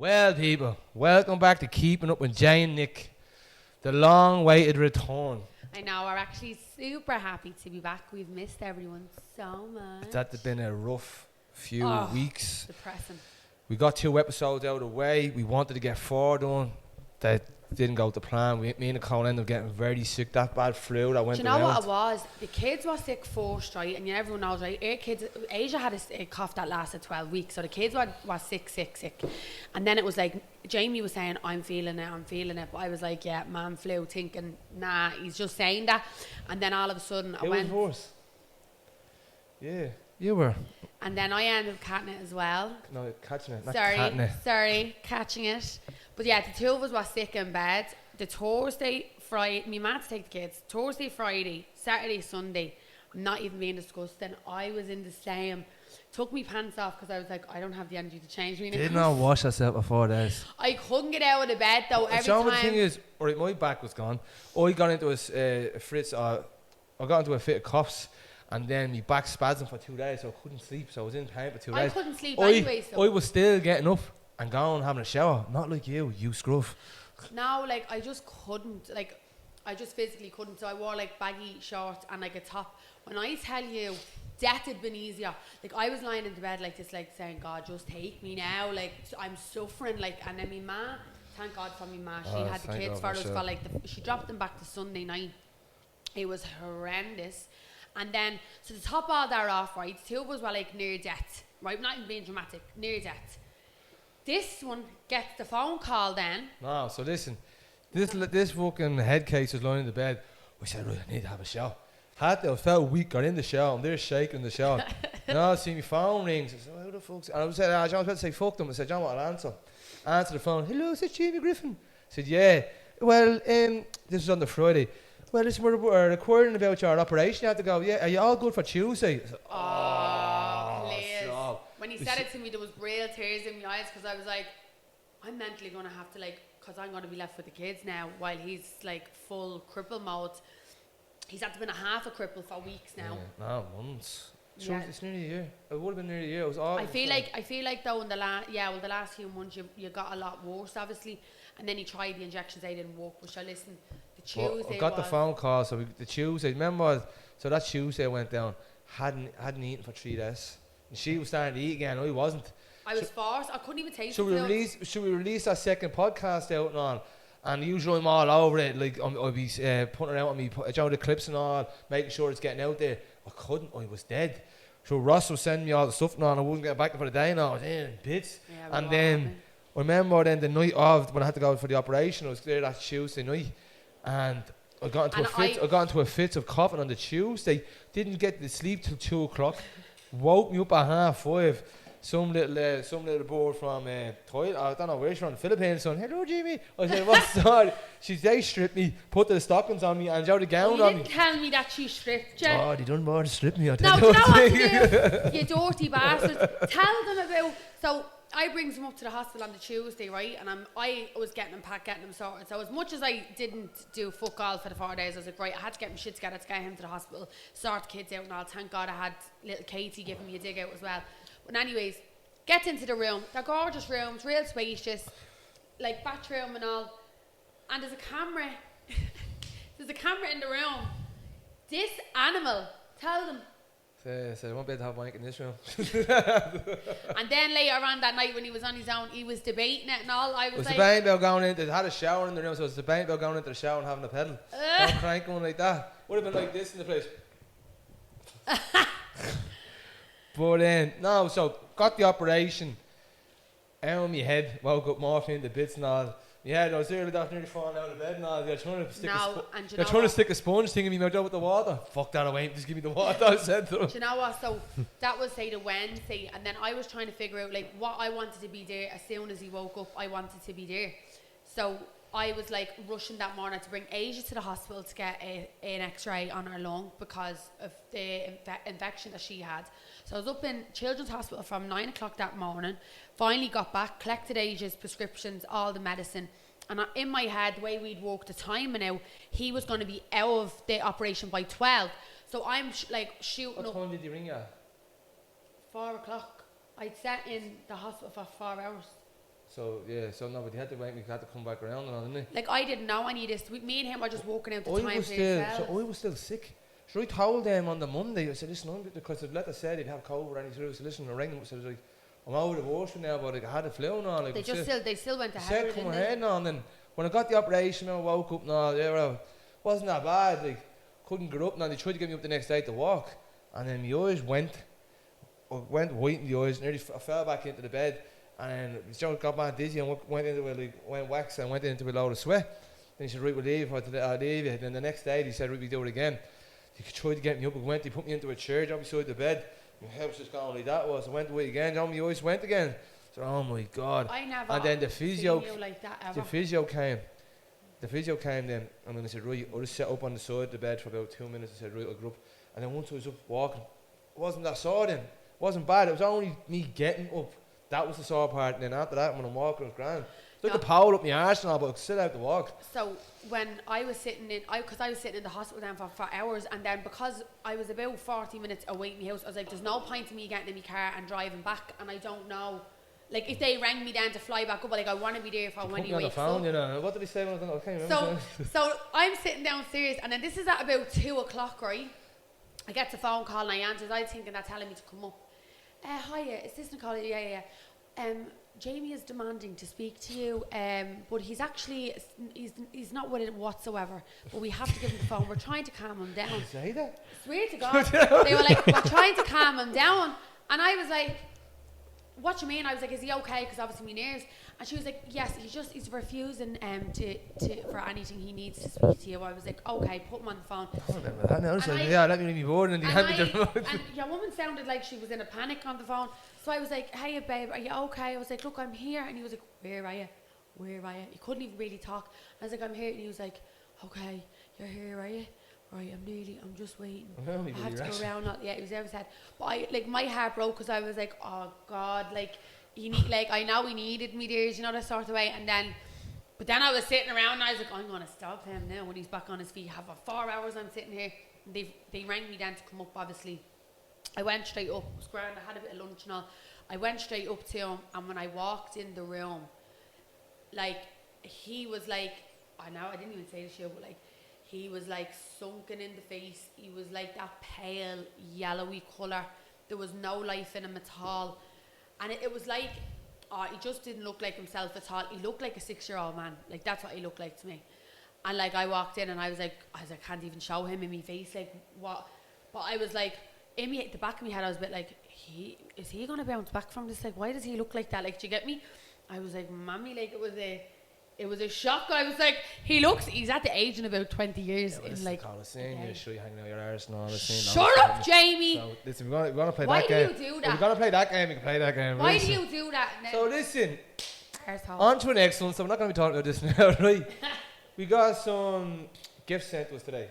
Well, people, welcome back to Keeping Up with Jay and Nick. The long-awaited return. I know, we're actually super happy to be back. We've missed everyone so much. That's been a rough few weeks. Depressing. We got 2 episodes out of the way. We wanted to get 4 done. That didn't go to plan. Me and Nicole ended up getting very sick. That bad flu that went around. Do you know what it was? The kids were sick first, right? And everyone knows, right? Asia had a cough that lasted 12 weeks. So the kids were sick. And then it was like, Jamie was saying, I'm feeling it. But I was like, yeah, man flu, thinking, nah, he's just saying that. And then all of a sudden, I went. It was worse. Yeah, you were. And then I ended up catching it as well. No, catching it, not catching it. Sorry, catching it. But yeah, the 2 of us were sick in bed. The Thursday, Friday, me mad to take the kids. Thursday, Friday, Saturday, Sunday. I'm not even being disgusting. I was in the same. Took me pants off because I was like, I don't have the energy to change me. Did not wash yourself before this. I couldn't get out of the bed though. Every time. The thing is, alright, my back was gone. I got into a fit of coughs. And then my back spasmed for 2 days, so I couldn't sleep. So I was in pain for 2 days. I couldn't sleep anyway. So I was still getting up and going having a shower. Not like you scruff. No, like I just couldn't. Like I just physically couldn't. So I wore like baggy shorts and like a top. When I tell you, death had been easier. Like I was lying in the bed like this, like saying, God, just take me now. Like I'm suffering. Like, and then my ma, thank God for my ma. She had the kids for us for like she dropped them back to Sunday night. It was horrendous. And then, so to top all that off, right, 2 of us were like near death, right? Not even being dramatic, near death. This one gets the phone call then. No, so listen, this fucking head case was lying in the bed. We said, right, I need to have a shower. I felt weak, got in the shower, and they're shaking in the shower. I see my phone rings. I said, who the fuck's... And I said, John was about to say, fuck them. I said, John, what, I'll answer. Answer the phone. Hello, is this Jamie Griffin? I said, yeah. Well, this was on the Friday. Well, listen, we're recording about your operation. You have to go, yeah, are you all good for Tuesday? Said, please. So. When he said it to me, there was real tears in my eyes because I was like, I'm mentally going to have to, like, because I'm going to be left with the kids now while he's, like, full cripple mode. He's had to been a half a cripple for weeks now. Yeah, no, months. Sure, yeah. It's nearly a year. It would have been nearly a year. It was all. I feel like though in the last few months you got a lot worse, obviously. And then he tried the injections, they didn't work. Which I listened. The Tuesday. I got the phone call. So the Tuesday, remember? So that Tuesday went down. Hadn't eaten for 3 days. And she was starting to eat again. I wasn't. I was forced. I couldn't even taste. Should we release our second podcast out and all? And usually I'm all over it. Like I'll be putting it out on me, the clips and all, making sure it's getting out there. I couldn't. I was dead. So Ross was sending me all the stuff and all, and I wouldn't get back for the day. And I was in bits. Yeah, and then I remember then the night of when I had to go for the operation, I was there that Tuesday night, and I got into a fit of coughing on the Tuesday. Didn't get to sleep till 2 o'clock. Woke me up at 5:30. Some little boy from toilet, I don't know where she's from, the Philippines, saying, hello Jimmy. I said, what's that? They stripped me, put the stockings on me and the gown on me. You didn't tell me that she stripped you. Oh, they done more to strip me. No, you know what to do, you dirty bastards. Tell them about, so I brings them up to the hospital on the Tuesday, right? And I was getting them packed, getting them sorted. So as much as I didn't do fuck all for the 4 days, I was like, right, I had to get my shit together to get him to the hospital, sort the kids out and all. Thank God I had little Katie giving me a dig out as well. But anyways, gets into the room. They're gorgeous rooms, real spacious, like bathroom and all. And there's a camera. There's a camera in the room. This animal, tell them. So I won't be able to have Mike in this room. And then later on that night when he was on his own, he was debating it and all. I was like, debating about going in. They had a shower in the room, so it was debating about going into the shower and having a pedal. Don't crank one like that. Would have been like this in the place. But then, no, so got the operation. Out of my head, woke up morphine into bits and all. Yeah, I was there nearly falling out of bed and all. They're trying to stick a sponge thing in my mouth with the water. Fuck that away, just give me the water, I said to them. Do you know what? So that was say the Wednesday, and then I was trying to figure out like what I wanted to be there. As soon as he woke up, I wanted to be there. So I was like rushing that morning to bring Asia to the hospital to get an x-ray on her lung because of the infection that she had. So I was up in Children's Hospital from 9 o'clock that morning, finally got back, collected Asia's prescriptions, all the medicine. And in my head, the way we'd worked the timing out, he was going to be out of the operation by 12. So I'm shooting up. What time did he ring you? 4 o'clock. I'd sat in the hospital for 4 hours. So yeah, so no, but he had to wait. We had to come back around and all, didn't he? Like I didn't know any of this. Me and him are just walking out the I time was for still, yourself. so I was still sick. So I told them on the Monday. I said, listen, because the letter said he'd have COVID, and he said, listen, I rang them. I said, like, I'm out of the worst now, but like, I had a flu and all. Like, They still went he ahead. said, come ahead and all. And then when I got the operation, I woke up and all. Yeah, well, wasn't that bad. Like, couldn't get up. Now they tried to get me up the next day to walk, and then my eyes went white in the eyes. Nearly I fell back into the bed. And Joe got mad dizzy and went into went wax and went into a load of sweat. Then he said, right, we'll leave. I'll leave you. Then the next day he said, right, we do it again. He tried to get me up. He put me into a chair down beside the bed. My head was just going like that was. I went away again. Down my eyes went again. So oh my God. I never. And then the physio, seen you like that ever. the physio came. The physio came then, and then I said, right, I'll just sit up on the side of the bed for about 2 minutes. I said, right, I'll get up. And then once I was up walking, it wasn't that sore then. It wasn't bad. It was only me getting up. That was the sore part, and then after that, when I'm walking, it was grand. It's like a pole up my arse and all, but I could sit out to walk. So when I was sitting in, because I was sitting in the hospital then for hours, and then because I was about 40 minutes away from my house, I was like, there's no point in me getting in my car and driving back, and I don't know. Like, if they rang me down to fly back up, like, I want to be there for when he wakes phone, up. you know. What did he say when I was on? I can't remember. So I'm sitting downstairs, and then this is at about 2 o'clock, right? I get the phone call, and I answer. I was thinking they're telling me to come up. Hiya, is this Nicole? Yeah. Jamie is demanding to speak to you, but he's actually, he's not with it whatsoever, but we have to give him the phone. We're trying to calm him down. Say that? Swear to God. They were like, we're trying to calm him down. And I was like, what do you mean? I was like, is he okay? Because obviously my nerves. And she was like, yes, he's refusing for anything he needs to speak to you. I was like, okay, put him on the phone. I remember that now. So, yeah, let me leave me bored and he had me and your woman sounded like she was in a panic on the phone. So I was like, hey babe, are you okay? I was like, look, I'm here. And he was like, where are you? He couldn't even really talk. I was like, I'm here. And he was like, okay, you're here, are you? Right, I'm just waiting. I have to go around. Yeah, he was there, sad. But my heart broke because I was like, oh God, I know he needed me there, you know, that sort of way. But then I was sitting around and I was like, I'm going to stop him now when he's back on his feet. Have 4 hours I'm sitting here. They rang me then to come up, obviously. I went straight up. It was grand. I had a bit of lunch and all. I went straight up to him, and when I walked in the room, he was like, I didn't even say this shit, but he was sunken in the face. He was like that pale yellowy colour. There was no life in him at all. And it was like, he just didn't look like himself at all. He looked like a 6-year-old man. That's what he looked like to me. And I walked in and I was like, I can't even show him in my face. What? But I was like, in the back of my head, I was a bit like, is he going to bounce back from this? Why does he look like that? Do you get me? I was like, Mommy, it was a shock. I was like, he's at the age in about 20 years. Yeah, well, you're sure you're hanging out your arse and all this. Shut up, Jamie. So, listen, we're going to play Why that game. Why do you do that? If we're going to play that game, we can play that game. Why do you do that? So listen, Arsehole. on to an next one. So we're not going to be talking about this now, right? We got some gifts sent to us today.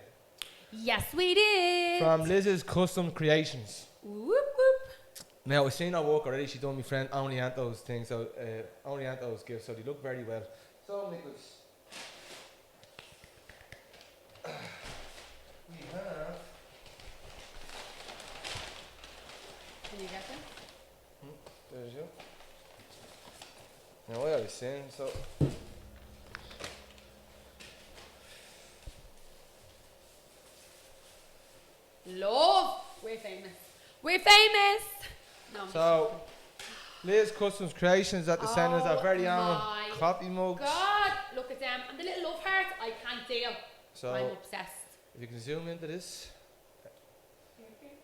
Yes, we did. From Liz's Custom Creations. Whoop, whoop. Now, I've seen her work already. She done my friend Only Anto's thing, so Only Anto's gifts, so they look very well. So, Nicholas, we have. Can you get them? There's you. Now, I already seen, so. Love. We're famous. We're famous. No, So, Liz Customs Creations at the centres our very own coffee mugs. God, look at them. And the little love hearts, I can't deal. So, I'm obsessed. if you can zoom into this.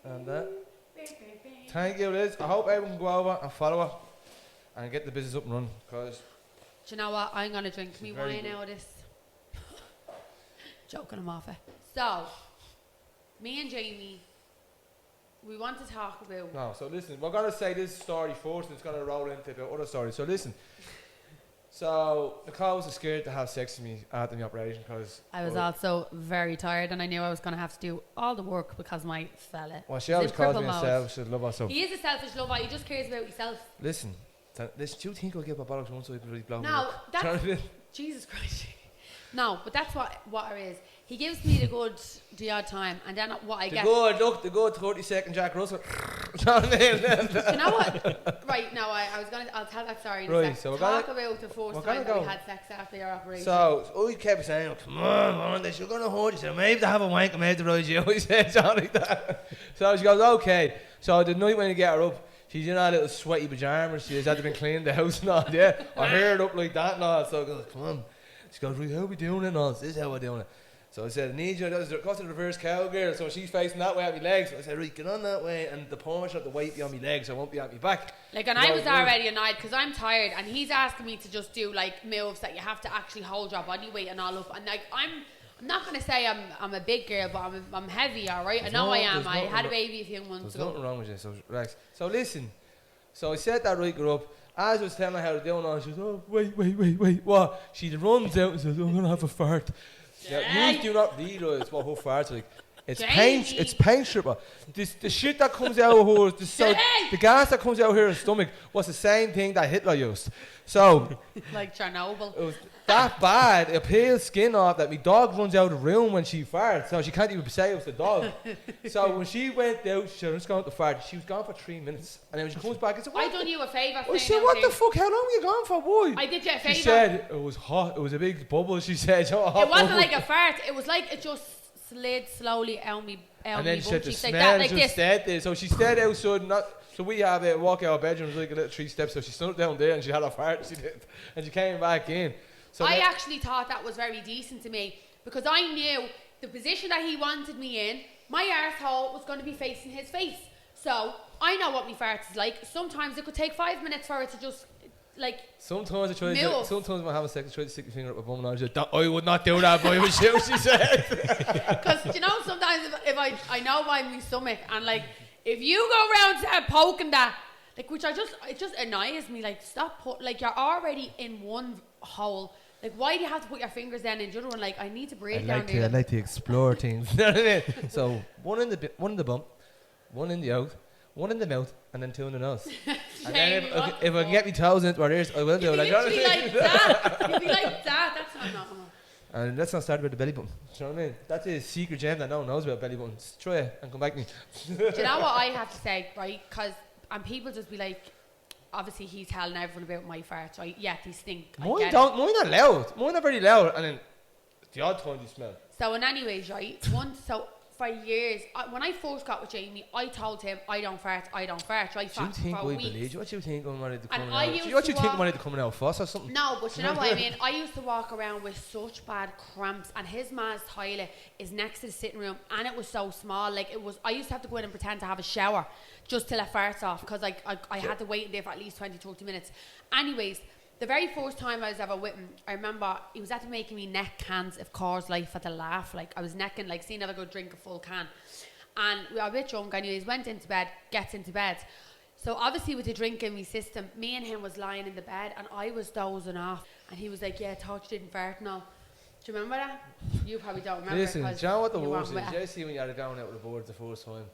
And that. Thank you, Liz. I hope everyone can go over and follow her and get the business up and running. Because do you know what? I'm going to drink me wine out of this. Joking, I'm off it. So, me and Jamie, we want to talk about. No, so listen, we're going to say this story first and it's going to roll into the other story. So listen. So, Nicole was scared to have sex with me after the operation because I was also very tired and I knew I was going to have to do all the work because my fella. Well, she always calls me a selfish lover. So he is a selfish lover. He just cares about himself. Listen, do you think I'll give a bollocks once I really blow me No, up? that's Jesus Christ. No, but that's what it is. He gives me the odd time, and then what I get. The good 30-second Jack Russell. You know what I mean? Do you know what? Right, now I'll tell that story in a sec. So we're Talk gonna, about the first time that we had sex after your operation. So we kept saying, come on, this, you're gonna hurt yourself. Maybe to have a wank, maybe to ride you. He said something like that. So she goes, okay. So the night when you get her up, she's in her little sweaty pajamas. She's had to been cleaning the house and all, yeah. I heard it up like that and all. So I go, come on. She goes, right, how are we doing it? And all, this is how we're doing it. So I said, I need you, got to the reverse cowgirl. So she's facing that way at my legs. So I said, right, get on that way, and the portion of the weight be on my legs, so I won't be at my back. Like, and I was already annoyed because I'm tired, and he's asking me to just do like moves that you have to actually hold your body weight and all up. And like, I'm not gonna say I'm a big girl, but I'm heavy, alright. I know I am. I had a baby a few months ago. There's nothing wrong with you, so relax. So listen, so I set that right girl up. As I was telling her how to do it, she goes, oh, wait, what? She runs out and says, I'm gonna have a fart. Yeah, you do not realise what her farts like. It's paint stripper. The shit that comes out of her, the gas that comes out of her stomach was the same thing that Hitler used. So like Chernobyl. It was that bad. It peels skin off that my dog runs out of the room when she farts. So she can't even say it was the dog. So when she went out, she was going to fart. She was gone for 3 minutes, and then when she comes back, I said, I done you a favour. I said, what the fuck? How long were you gone for, boy? I did you a favour. She said it was hot. It was a big bubble. She said, it wasn't like a fart. It was like it just slid slowly out me. And then she said the like smell that, like just stayed there. So she stayed outside. So we have a walk out of bedroom, like a little 3 steps. So she stood down there and she had a fart. She did, and she came back in. So I actually thought that was very decent to me because I knew the position that he wanted me in. My arsehole was going to be facing his face. So I know what my farts is like. Sometimes it could take 5 minutes for it to just like. Sometimes I try to. Sometimes when I have a sex, I try to stick my finger up my bum and I just. I would not do that, boy. With you, she said. Because you know, sometimes if I know by my stomach and like if you go around poking that, like which it just annoys me. Like stop, like you're already in one hole. Like, why do you have to put your fingers down in the other one? Like, I need to breathe down there. I like to explore things. So, one in the bump, one in the out, one in the mouth, and then 2 in the nose. And then if I can get my toes into my ears, I will do it. Like that. You'd be like that. That's not normal. And let's not start with the belly button. Do you know what I mean? That's a secret gem that no one knows about belly buttons. Try it and come back to me. Do you know what I have to say, right? And people just be like, obviously he's telling everyone about my farts, right? Yeah, they stink. Mine are loud. Mine are very loud, and then the odd time they smell. So in anyways, right, for years, when I first got with Jamie, I told him I don't fart, right? Do you think I believe you? What do you think I'm ready to come out? What do you think I'm ready to come out fuss or something? No, but you know what I mean? I used to walk around with such bad cramps, and his ma's toilet is next to the sitting room, and it was so small. Like I used to have to go in and pretend to have a shower just till it farts off, because I had to wait in there for at least 20-30 minutes. Anyways, the very first time I was ever with him, I remember he was after making me neck cans of Coors Light for the laugh. Like I was necking, like seeing if I could drink a full can. And we were a bit drunk, anyways, gets into bed. So obviously with the drink in my system, me and him was lying in the bed and I was dozing off. And he was like, yeah, I thought you didn't fart now. Do you remember that? You probably don't remember. Listen, do you know what the worst is? You see when you're going out with the boards the first time,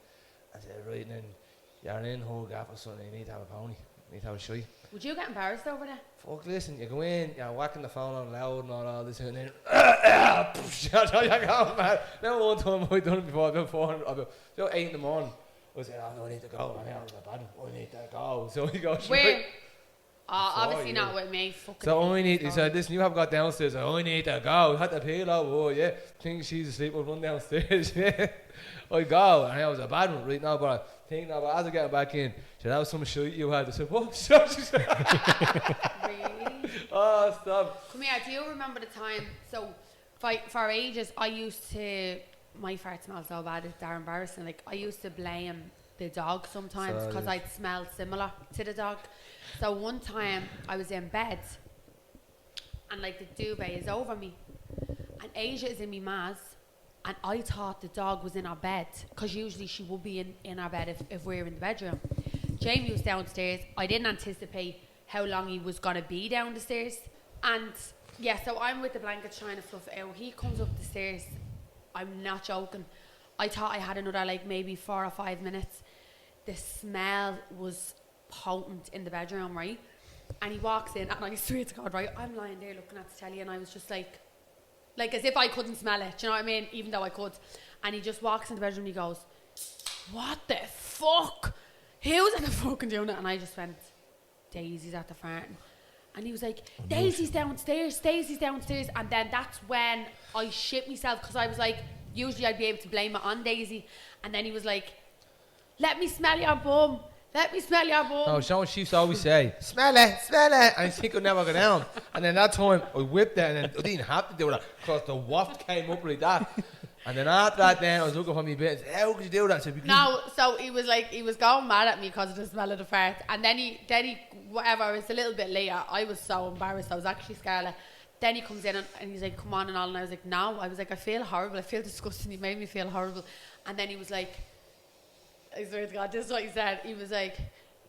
I said, right, and then you're in whole gap or something, you need to have a pony. You need to have a shy. Would you get embarrassed over that? Fuck, listen, you go in, you're whacking the phone on loud and all this, and then you're going mad. Now one time I'd done it before, about 8 in the morning, I said, oh no, I need to go, I need to go. So he goes, where? Obviously not with me. So he said, listen, you haven't got downstairs, I need to go. Had to peel out, oh yeah, think she's asleep, I'll run downstairs, yeah. I go, and I was a bad one right now, but I think now, but as I get back in, she said, that was some shit you had. I said, what? She said, really? Oh, stop. Come here, do you remember the time? So, for ages, I used to, my fart smelled so bad, it's embarrassing. Like, I used to blame the dog sometimes because I'd smell similar to the dog. So, one time, I was in bed, and like the duvet is over me, and Asia is in me ma's. And I thought the dog was in our bed, because usually she would be in our bed if we're in the bedroom. Jamie was downstairs. I didn't anticipate how long he was going to be down the stairs. And yeah, so I'm with the blankets trying to fluff it out. He comes up the stairs. I'm not joking. I thought I had another like maybe 4 or 5 minutes. The smell was potent in the bedroom, right? And he walks in, and I swear to God, right, I'm lying there looking at the telly, and I was just like, Like as if I couldn't smell it. Do you know what I mean? Even though I could. And he just walks into the bedroom and he goes, what the fuck? Who's at the fucking doing it? And I just went, Daisy's at the farting. And he was like, Daisy's downstairs. And then that's when I shit myself because I was like, usually I'd be able to blame it on Daisy. And then he was like, let me smell your bum. No, you know what she used to always say? Smell it. And she could never go down. And then that time, I whipped it, and then I didn't have to do that because the waft came up like that. And then after that, then I was looking for me bit. How could you do that? No, so he was like, he was going mad at me because of the smell of the fart. And then he, whatever, it was a little bit later. I was so embarrassed. I was actually scarlet. Then he comes in and he's like, come on and all. And I was like, no. I was like, I feel horrible. I feel disgusting. He made me feel horrible. And then he was like, I swear to God, this is what he said. He was like,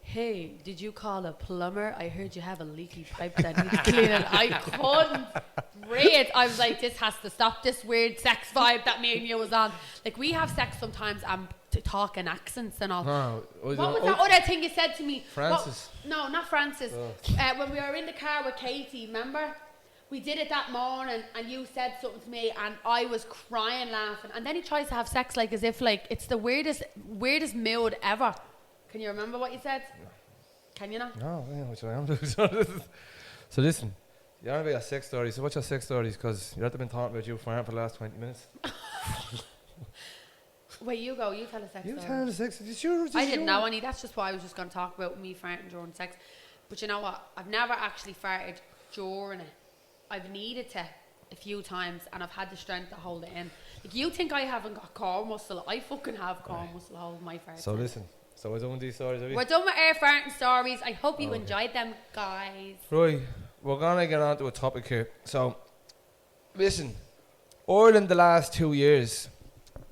hey, did you call a plumber? I heard you have a leaky pipe that needs cleaning. I couldn't breathe. I was like, this has to stop, this weird sex vibe that me and you was on. Like, we have sex sometimes and talk in accents and all. No, what was that other thing you said to me? Francis. No, not Francis. When we were in the car with Katie, remember? We did it that morning and you said something to me and I was crying laughing. And then he tries to have sex like as if like it's the weirdest mood ever. Can you remember what you said? No. Can you not? No, yeah, which I am doing. So listen, you're on about your sex stories. So what's your sex stories? Because you've been talking about you for the last 20 minutes. Wait, you go. You tell a sex story. You tell a sex story. I didn't know any. That's just why I was just going to talk about me farting during sex. But you know what? I've never actually farted during it. I've needed to a few times and I've had the strength to hold it in. Like, you think I haven't got core muscle? I fucking have core muscle holding my farts. So listen. So we're done with these stories, are we? We're done with our farting stories. I hope you enjoyed them, guys. Right, we're gonna get on to a topic here. So, listen, Ireland the last 2 years,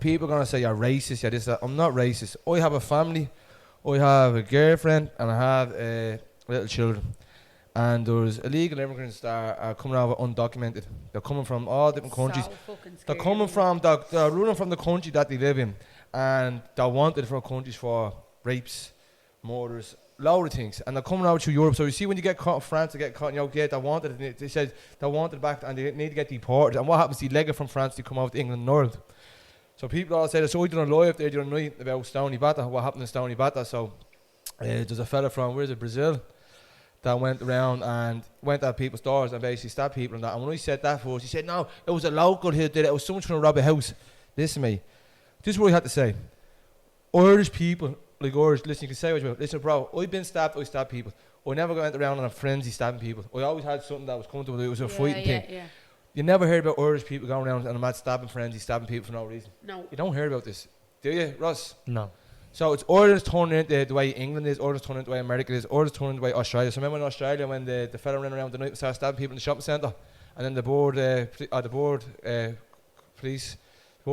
people are gonna say you're racist, you're this, that. I'm not racist. I have a family, I have a girlfriend, and I have little children. And there's illegal immigrants that are coming over undocumented. They're coming from all different countries. So fucking scary. They're coming from, they're running from the country that they live in, and they're wanted from countries for rapes, murders, load of things, and they're coming out to Europe. So you see, when you get caught in France, they get caught in Europe. Yeah, they wanted. They said they wanted back, and they need to get deported. And what happens? They leg it from France to come out to England and Ireland. So people all say, so I done a lie up there the other night about Stony Batter. What happened in Stony Batter? So there's a fella from Brazil that went around and went at people's doors and basically stabbed people and that. And when I said that first, he said, no, it was a local who did it. It was someone trying to rob a house. Listen to me. This is what I had to say. Irish people, like Irish, listen, you can say what you want. Listen, bro, I've been stabbed, I stabbed people. I never went around on a frenzy stabbing people. I always had something that was coming to me. It was a fighting thing. Yeah. You never heard about Irish people going around on a mad stabbing frenzy, stabbing people for no reason. No. You don't hear about this, do you, Ross? No. So it's Ireland's turning into the way England is, Ireland's turning into the way America is, Ireland's turning into the way Australia. So remember in Australia when the fella ran around the night and started stabbing people in the shopping centre, and then the board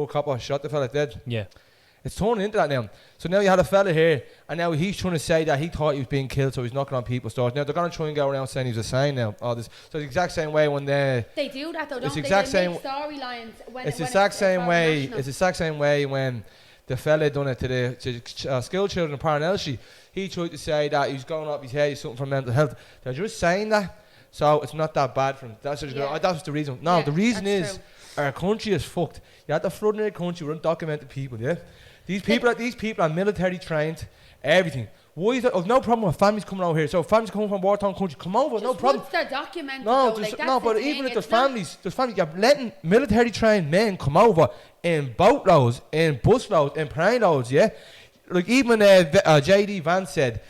copper shot the fella dead? Yeah. It's turning into that now. So now you had a fella here, and now he's trying to say that he thought he was being killed, so he's knocking on people's doors. Now they're going to try and go around saying he's a sign now. All this. So it's the exact same way when they do that though, don't they? They make storylines when it's the exact same way. It's the exact same way when the fella done it to the school children in Parnell. He tried to say that he's going up his head, he's something for mental health. They're just saying that, so it's not that bad for him. That's the reason. No, the reason is our country is fucked. You have to flood in our country with undocumented people. Yeah. These people are military trained, everything. Why is that? I've no problem with families coming over here. So families coming from war-torn country, come over, just no problem. Once they're documented, but even if there's families, you're letting military trained men come over in boatloads, in busloads, in plane loads, yeah? Like even J.D. Vance said,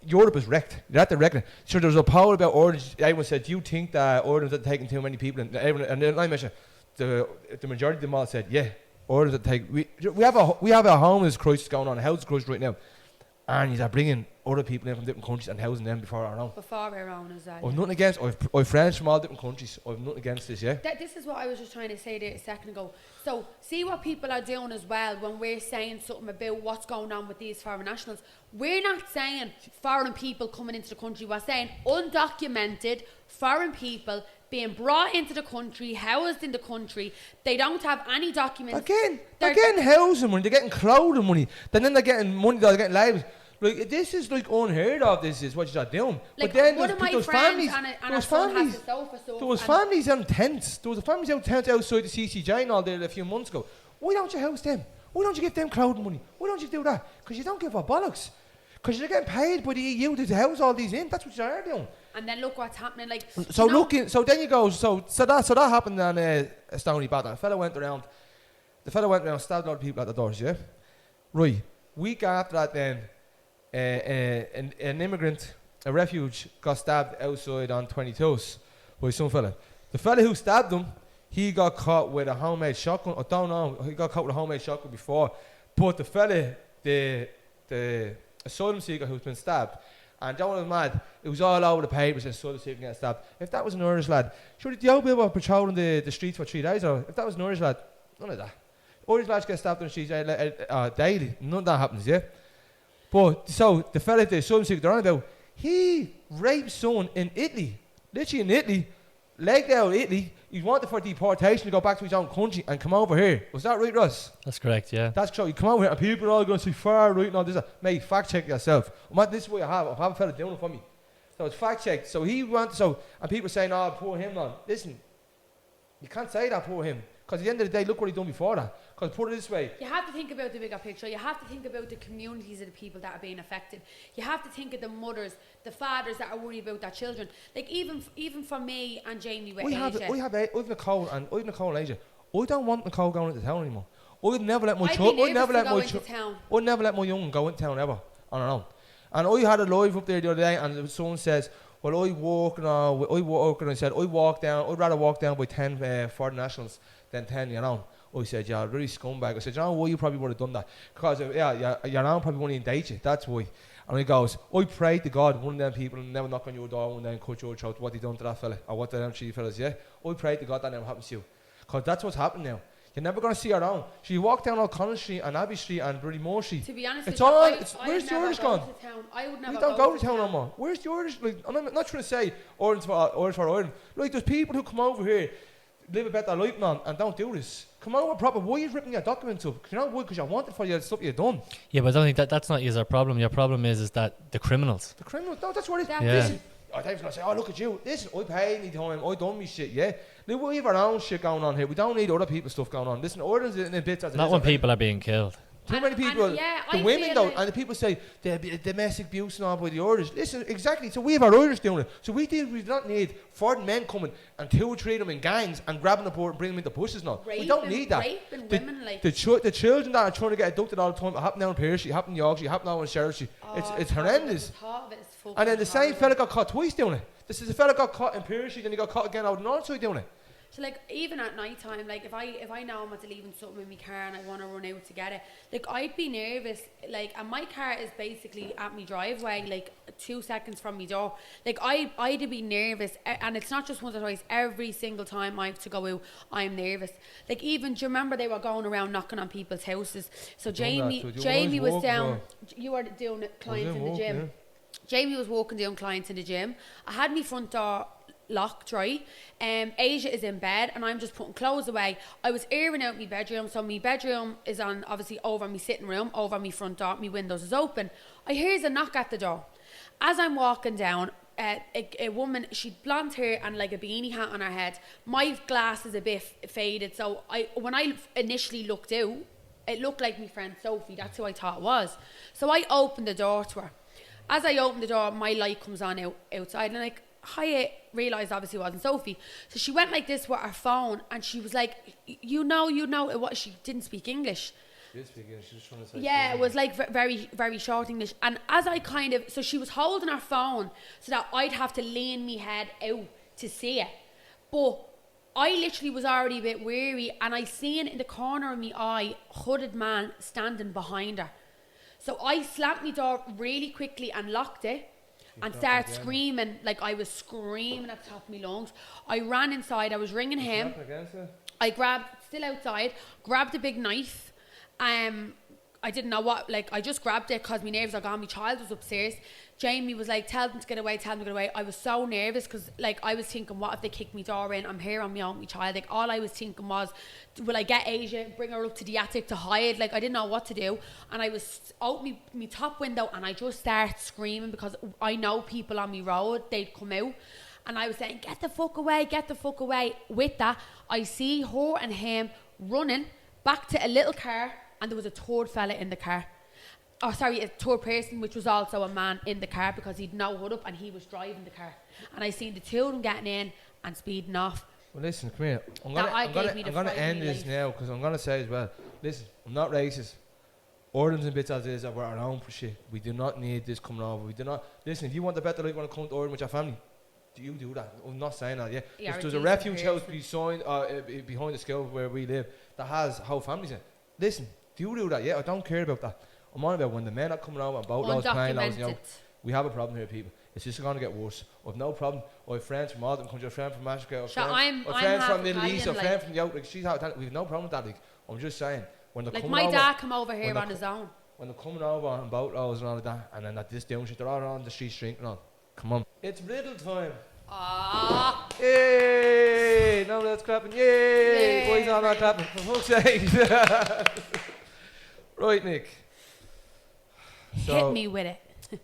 Europe is wrecked. You're at the wrecking. So there was a poll about Ireland. Everyone said, do you think that Ireland's taking too many people? And then I mentioned, the majority of them all said, yeah. Orders that take we have a homeless crisis going on, a house crisis right now, and you're bringing other people in from different countries and housing them before our own. Before our own, is that? I've nothing against. I've friends from all different countries. I've nothing against this. Yeah. This is what I was just trying to say there a second ago. So see what people are doing as well when we're saying something about what's going on with these foreign nationals. We're not saying foreign people coming into the country. We're saying undocumented foreign people being brought into the country, housed in the country. They don't have any documents. They're getting housing money, they're getting clothing money, then they're getting money, they're getting labels. Like, this is like unheard of. This is what you're doing. Like, but then one of my those friends families, and her son has the sofa stuff. there was families in tents. There was families out tents outside the CCJ and all there a few months ago. Why don't you house them? Why don't you give them clothing money? Why don't you do that? Because you don't give a bollocks. Because you're getting paid by the EU to house all these in. That's what you're doing. And then look what's happening. Like, so looking, so then you go. So that happened on Stony Batter. The fella went around, stabbed a lot of people at the doors. Yeah, right. Week after that, then an immigrant, a refuge, got stabbed outside on 22s by some fella. The fella who stabbed him, he got caught with a homemade shotgun. I don't know. He got caught with a homemade shotgun before, but the fella, the asylum seeker who's been stabbed. And that one was mad. It was all over the papers that asylum seeker getting stabbed. If that was an Irish lad, sure, the old people were patrolling the streets for 3 days. Or if that was an Irish lad, none of that. Irish lads get stabbed on the streets daily. None of that happens, yeah. But so the fella, the asylum seeker they're on about, he raped someone in Italy, literally in Italy, legged out of Italy. He wanted for deportation to go back to his own country and come over here. Was that right, Russ? That's correct, yeah. That's true. You come over here and people are all going to say far right and all this. Mate, fact check yourself. This is what I have a fella doing it for me. So it's fact checked. So he went, and people saying, oh, poor him, man. Listen, you can't say that, poor him. Because at the end of the day, look what he done before that. Because put it this way. You have to think about the bigger picture. You have to think about the communities of the people that are being affected. You have to think of the mothers, the fathers that are worried about their children. Like even for me and Jamie with I've Nicole and Asia. I don't want Nicole going into town anymore. I'd never let my young go into town ever on her own. And I had a live up there the other day, and someone says, well, I walk, and I said, I'd rather walk down by 10 foreign nationals than 10, you know. I said, yeah, really scumbag. I said, you know why you probably would have done that? Because, your own probably wouldn't even date you. That's why. And he goes, I pray to God one of them people never knock on your door one day and cut your throat, what they done to that fella, or what them 3 fellas, yeah? I pray to God that never happens to you. Because that's what's happening now. You're never going to see her around. So you walk down O'Connell Street and Abbey Street and Bloody Moore Street. To be honest, where's the Irish gone? I would never we don't go to town no more. Where's the Irish? Like, I'm not trying to say Ireland's for Ireland. Like, there's people who come over here, live a better life now, and don't do this. Come over proper. Why are you ripping your documents up? You know why? Because you want it for your stuff you've done. Yeah, but I don't think that's not your problem. Your problem is that the criminals. The criminals? No, that's what it is. Yeah. Listen, Dave's going to say, oh, look at you. Listen, I paid me time. I done me shit, yeah? Like, we have our own shit going on here. We don't need other people's stuff going on. Listen, Ireland's in a bit as it not is when people are being killed. Too many people, the women though, and the people say the domestic abuse and all by the Irish. Listen, exactly. So we have our Irish doing it. So we don't need foreign men coming and 2 or 3 of them in gangs and grabbing the board and bringing them into bushes now. We don't need that. The children that are trying to get abducted all the time, it happened down in Percy, it happened in Yorkshire, it happened now in Sheriffshire. It's horrendous. And then the same fella got caught twice doing it. This is a fella got caught in Percy, then he got caught again out in the north side doing it. So like even at night time, like if I know I'm at leaving something in my car and I want to run out to get it, like I'd be nervous. Like, and my car is basically at my driveway, like 2 seconds from my door. Like I'd be nervous, and it's not just once or twice. Every single time I have to go out, I'm nervous. Like even, do you remember they were going around knocking on people's houses? So Jamie was down. You were doing clients in the gym. Yeah. Jamie was walking down clients in the gym. I had my front door locked, right? Asia is in bed and I'm just putting clothes away. I was airing out my bedroom, so my bedroom is on obviously over my sitting room, over my front door, my windows is open. I hears a knock at the door. As I'm walking down, a woman, she'd blonde hair and like a beanie hat on her head. My glass is a bit faded, so when I initially looked out, it looked like my friend Sophie. That's who I thought it was. So I opened the door to her. As I opened the door, my light comes on outside, and like, I realised obviously it wasn't Sophie. So she went like this with her phone, and she was like, you know, she didn't speak English. She did speak English, she was trying to say. Yeah, it was like very, very short English. And as I so she was holding her phone so that I'd have to lean my head out to see it. But I literally was already a bit weary, and I seen in the corner of my eye, hooded man standing behind her. So I slapped my door really quickly and locked it and started screaming, like I was screaming at the top of my lungs. I ran inside, I was ringing him. I grabbed, still outside, grabbed a big knife, I didn't know what, like, I just grabbed it because my nerves are gone. My child was upstairs. Jamie was like, tell them to get away, tell them to get away. I was so nervous because, like, I was thinking, what if they kick me door in? I'm here on my own with my child. Like, all I was thinking was, will I get Asia, bring her up to the attic to hide? Like, I didn't know what to do. And I was out my top window and I just started screaming because I know people on my road, they'd come out. And I was saying, get the fuck away, get the fuck away. With that, I see her and him running back to a little car, and there was a third fella in the car. Oh, sorry, a third person, which was also a man in the car because he'd no hood up and he was driving the car. And I seen the two of them getting in and speeding off. Well, listen, come here. I'm gonna end this now because I'm gonna say as well. Listen, I'm not racist. Ireland's and bits as is, we're our own for shit. We do not need this coming over. We do not. Listen, if you want a better life, you want to come to Ireland with your family, do you do that? I'm not saying that, yeah. There's a refuge house behind the school where we live that has whole families in it. Listen, do you do that? Yeah, I don't care about that. I'm on about when the men are coming over and boatloads, planeloads, you know, we have a problem here, people. It's just going to get worse. I've no problem. I have friends from Malta, comes your friend from Africa, a friend from Middle East, a friend from the out. Like, she's out. We have no problem with that. Like, I'm just saying, when they're coming over, my dad come over here on his own. When they're coming over on boatloads and all of that, and then at this down shit, they're all on the street drinking on. Come on, it's riddle time. Ah! Yay! No, that's clapping. Yay! Boys, all not clapping. For fuck's sake. Right, Nick. So, hit me with it.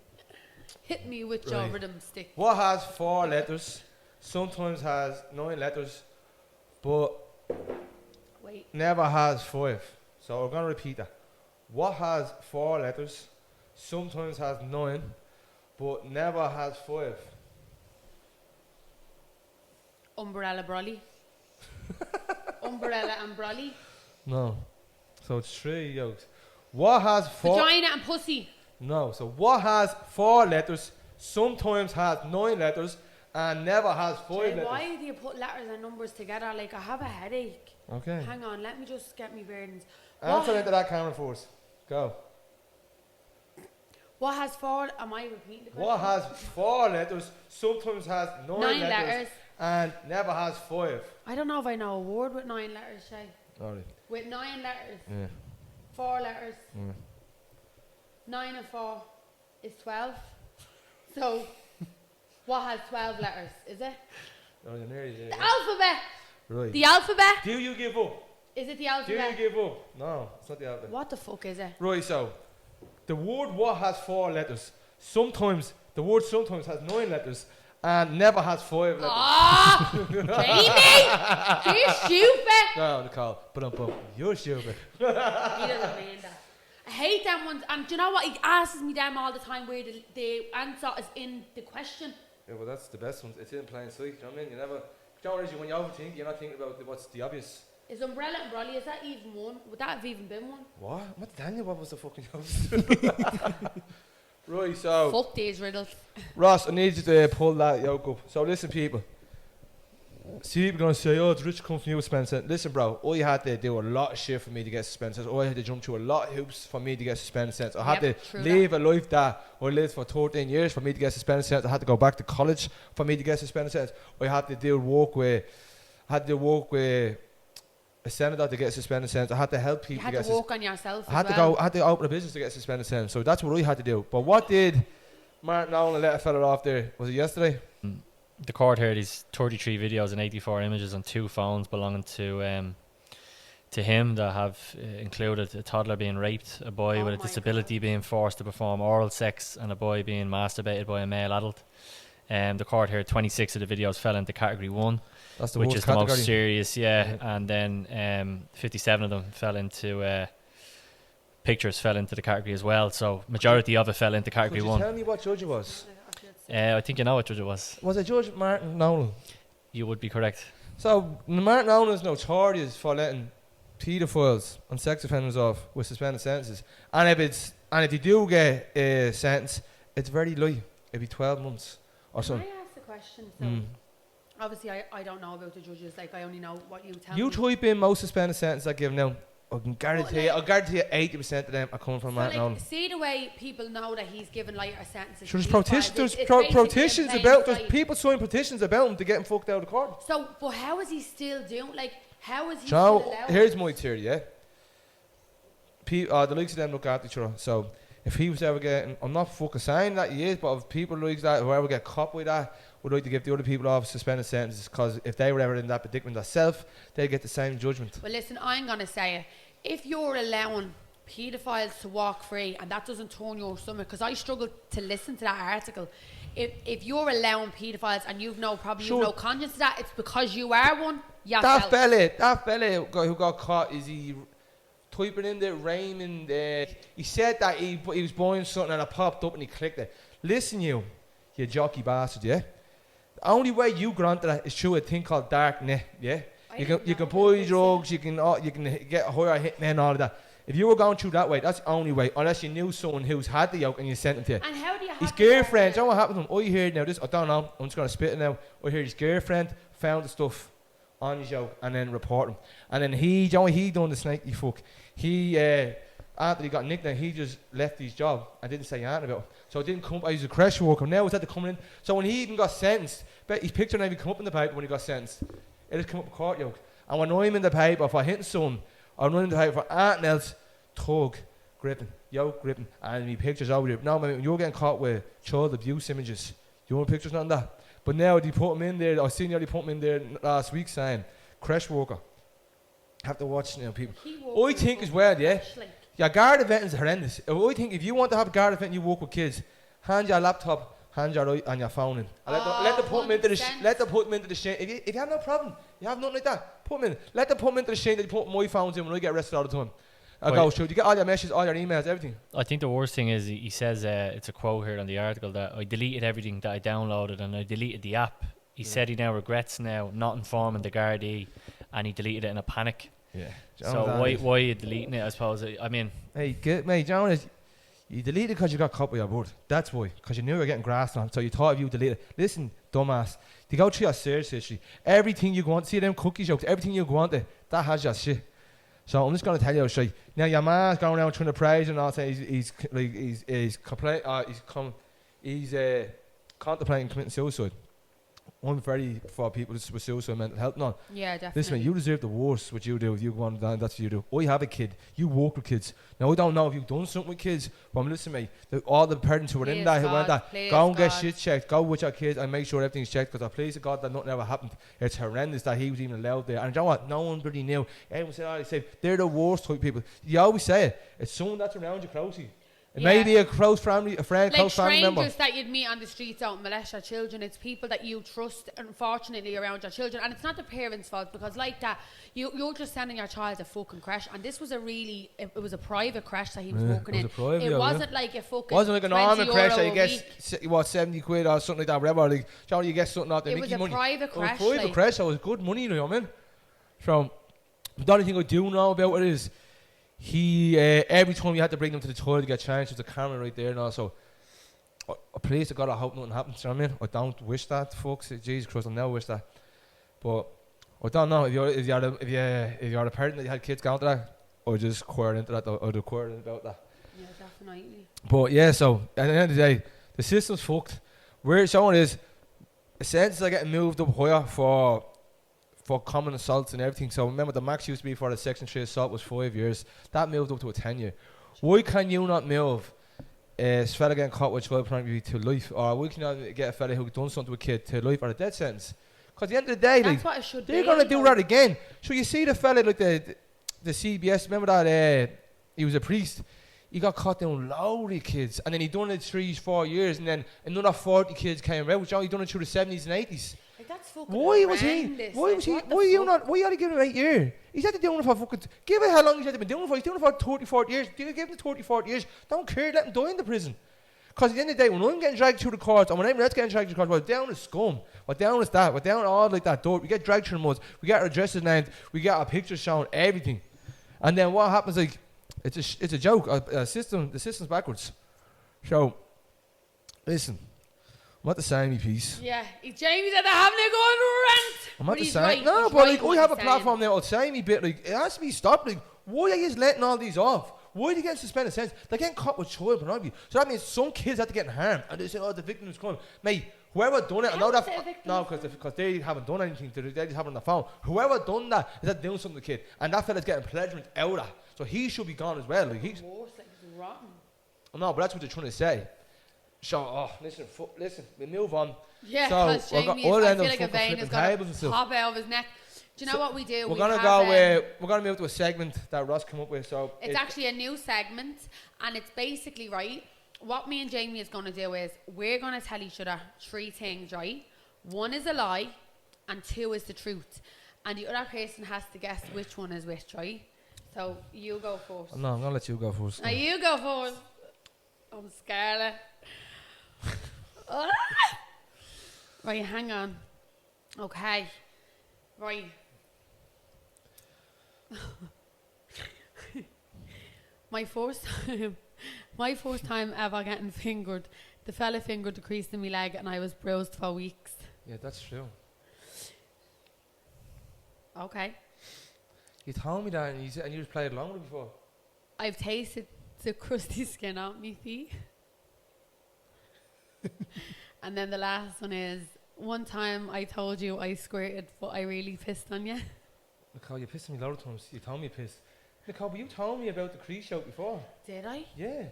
Hit me with your rhythm stick. What has 4 letters? Sometimes has 9 letters, but never has 5. So we're gonna repeat that. What has 4 letters? Sometimes has 9, but never has 5. Umbrella brolly. Umbrella and brolly. No. So it's 3 yolks. What has 4? Vagina and pussy. No. So what has 4 letters? Sometimes has 9 letters, and never has 5 letters. Why do you put letters and numbers together? Like, I have a headache. Okay. Hang on, let me just get me bearings. Answer into that camera for us. Go. What has 4? Am I repeating the question? What has 4 letters? Sometimes has 9 letters. And never has 5. I don't know if I know a word with 9 letters, Shay. Alright. With 9 letters. Yeah. 4 letters. Yeah. 9 and 4 is 12. So, what has 12 letters? Is it? Oh, you're nearly there. The alphabet. Right. The alphabet. Do you give up? Is it the alphabet? Do you give up? No, it's not the alphabet. What the fuck is it? Right, so the word what has 4 letters. Sometimes the word sometimes has 9 letters and never has 5 letters. Ah, Jamie, you're stupid. No, Nicole, but you're stupid. He doesn't mean that. I hate them ones, and do you know what? He asks me them all the time where the answer is in the question. Yeah, well, that's the best one. It's in plain sight. You know what I mean? You never. Don't worry, when you overthink, you're not thinking about what's the obvious. Is umbrella and brolly, is that even one? Would that have even been one? What? What, Daniel? What was the fucking house? Right, so. Fuck these riddles. Ross, I need you to pull that yoke up. So listen, people. See, people gonna say, "Oh, it's rich come from you, Spencer." Listen, bro. I had to do a lot of shit for me to get suspended. I had to jump through a lot of hoops for me to get suspended. I had to live a life that I lived for 13 years for me to get suspended. I had to go back to college for me to get suspended. I had to do work with a senator to get suspended. I had to help people. You had to work on yourself. I had to open a business to get suspended. So that's what I had to do. But what did Martin Nolan let a fella off there? Was it yesterday? The court heard these 33 videos and 84 images on 2 phones belonging to him that have included a toddler being raped, a boy with a disability being forced to perform oral sex, and a boy being masturbated by a male adult. The court heard 26 of the videos fell into category 1, which is the most serious, and then 57 of them fell into pictures fell into the category as well. So majority of it fell into category 1. Tell me what judge it was. I think you know what judge it was. Was it Judge Martin Nolan? You would be correct. So Martin Nolan is notorious for letting paedophiles and sex offenders off with suspended sentences. And if you do get a sentence, it's very light. It'd be 12 months or something. Can I ask a question? So obviously I don't know about the judges. Like, I only know what you tell me. You type in most suspended sentences I give now. I can guarantee you 80% of them are coming from Martin Nolan. See the way people know that he's given lighter sentences. So there's petitions about. There's people signing petitions about him to get him fucked out of court. So, but how is he still doing? Like, how is he? So still allowed? here's my theory. Yeah, the likes of them look after each other. So if he was ever getting, I'm not fucking saying that he is, but if people like that, whoever get caught with that, would like to give the other people off suspended sentences, because if they were ever in that predicament themselves, they get the same judgment. Well, listen, I'm gonna say it. If you're allowing paedophiles to walk free and that doesn't turn your stomach, because I struggled to listen to that article. If you're allowing paedophiles and you've no problem, you've no conscience to that, it's because you are one. That fella who got caught, is he typing in there, Raymond? He said that he was buying something and it popped up and he clicked it. Listen, you jockey bastard, yeah. The only way you grant that is through a thing called dark net, yeah. You can buy drugs, you can get higher hitmen and all of that. If you were going through that way, that's the only way, unless you knew someone who's had the yoke and you sent him to you. And how do you his girlfriend, do you know what happened to him? I heard now this, I don't know, I'm just going to spit it now. I heard his girlfriend found the stuff on his yoke and then report him. And then he done the snaky fuck. He, after he got nicked, he just left his job and didn't say anything about it. So it didn't come, he was a crash worker, now he's had to come in. So when he even got sentenced, but his picture never come up in the paper when he got sentenced. It just come up in court yoke. And when I'm in the paper for hitting someone, I'm running the paper for anything else, tug, gripping, yoke gripping, and me pictures over there. Now, when you're getting caught with child abuse images, you want pictures on that? But now they put them in there. I seen they put them in there last week saying, crash worker. Have to watch now, people. I think as well, yeah. Your guard event is horrendous. I think if you want to have a guard event and you work with kids, hand your laptop, hand your and your phone in. And let them put them into the shame. If you have no problem, you have nothing like that, put them in. Let them put them into the shame that they put my phones in when I get arrested all the time. I go, shoot, you get all your messages, all your emails, everything. I think the worst thing is he says, it's a quote here on the article, that I deleted everything that I downloaded and I deleted the app. He said he now regrets now not informing the Gardaí, and he deleted it in a panic. Yeah. So why are you deleting it, I suppose? I mean... Hey, mate, John, you deleted it because you got caught by your word. That's why. Because you knew you were getting grassed on. So you thought if you deleted it. Listen, dumbass. You go through your search history. Everything you want, see them cookie jokes, everything you wanted, that has your shit. So I'm just going to tell you straight. Now your man's going around trying to praise and all, saying he's contemplating committing suicide. I'm very for people with suicide, mental health. No. Yeah, definitely. Listen, you deserve the worst. What you do, if you go on down, that's what you do. I have a kid. You work with kids. Now I don't know if you've done something with kids, but listen, mate. All the parents who were in that, who went that, go and get shit checked. Go with your kids and make sure everything's checked. Because I please to God that nothing ever happened. It's horrendous that he was even allowed there. And you know what? No one really knew. Everyone said, "Oh, they say they're the worst type of people." You always say it. It's someone that's around you closely. It may be a close family, a friend, like close family member. Like strangers that you'd meet on the streets don't molest your children. It's people that you trust, unfortunately, around your children. And it's not the parents' fault, because like that, you're just sending your child a fucking crash. And this was it was a private crash that he was walking in. It wasn't like a fucking wasn't like a normal crash that you get, 70 quid or something like that, whatever. Like, Johnny, you get something out there. It was a private crash. It was a private crash, so it was good money, you know what I mean? So, the only thing I do know about it is, he every time you had to bring them to the toilet to get changed, there's a camera right there and also a place that God, I hope nothing happens, you know what I mean? I don't wish that, folks. Jesus Christ, I never wish that. But I don't know if you're a parent that you had kids going to that, or just querying into that, or querying about that. Yeah, definitely. But yeah, so at the end of the day, the system's fucked. Where it's showing is sentences are getting moved up higher for common assaults and everything. So remember, the max used to be for the Section 3 assault was 5 years. That moved up to a 10-year. Why can you not move a fella getting caught with child pornography to life? Or why can you not get a fella who done something to a kid to life or a death sentence? Because at the end of the day, that's what it should they're going to do that again. So you see the fella like the CBS, remember that he was a priest? He got caught doing loads of kids. And then he done it 3-4 years. And then another 40 kids came out. Which he done it through the 70s and 80s. Like, that's fucking Why was he? Why you giving him 8 years? He's had to do it for fucking... Give it how long he's had to been doing it for. He's doing it for 30, 40 years. Do you give him 30, 40 years? Don't care. Let him die in the prison. Because at the end of the day, when I'm getting dragged through the courts, and when everyone else getting dragged through the courts, we're down as scum. We're down as that. We're down all like that door. We get dragged through the mud. We get our addresses named. We get our pictures shown. Everything. And then what happens, like... It's a joke. The system's backwards. So, listen. I'm at the samey piece. Yeah, Jamie said they're having a good rant. I'm at the samey. No, but like, I have a platform now. I'll say me bit. Like, it has to be stopped. Like, why are you letting all these off? Why are they getting suspended sentence? They're getting caught with child pornography. So that means some kids have to get harmed. And they say, oh, the victim is coming. Mate, Whoever done it, I How know is that. it a victim No, of because they haven't done anything to it. They just have it on the phone. Whoever done that is that doing something to the kid, and that fella's getting pleasurement out of that. So he should be gone as well. Like he's. Worse, like it's rotten. No, but that's what they're trying to say. So, listen, we move on. Yeah, So, because we'll Jamie we'll is, I end feel up like a fucking vein flipping is going tables and to stuff. pop out of his neck. Do you know what we do? We're We gonna have, go. We're gonna move to a segment that Ross came up with. So it's actually a new segment, and it's basically, right, what me and Jamie is going to do is we're going to tell each other 3 things, right? 1 is a lie, and 2 is the truth. And the other person has to guess which one is which, right? So you go first. No, I'm gonna let you go first. Now you go first. I'm scared. Right, hang on. Okay. Right. my first time ever getting fingered. The fella fingered the crease in my leg and I was bruised for weeks. Yeah, that's true. Okay. You told me that, and you said, and you just played along with it before. I've tasted the crusty skin off my feet. And then the last one is, one time I told you I squirted, but I really pissed on you. Nicole, you pissed on me a lot of times. You told me you pissed. Nicole, but you told me about the crease shout before. Did I? Yeah.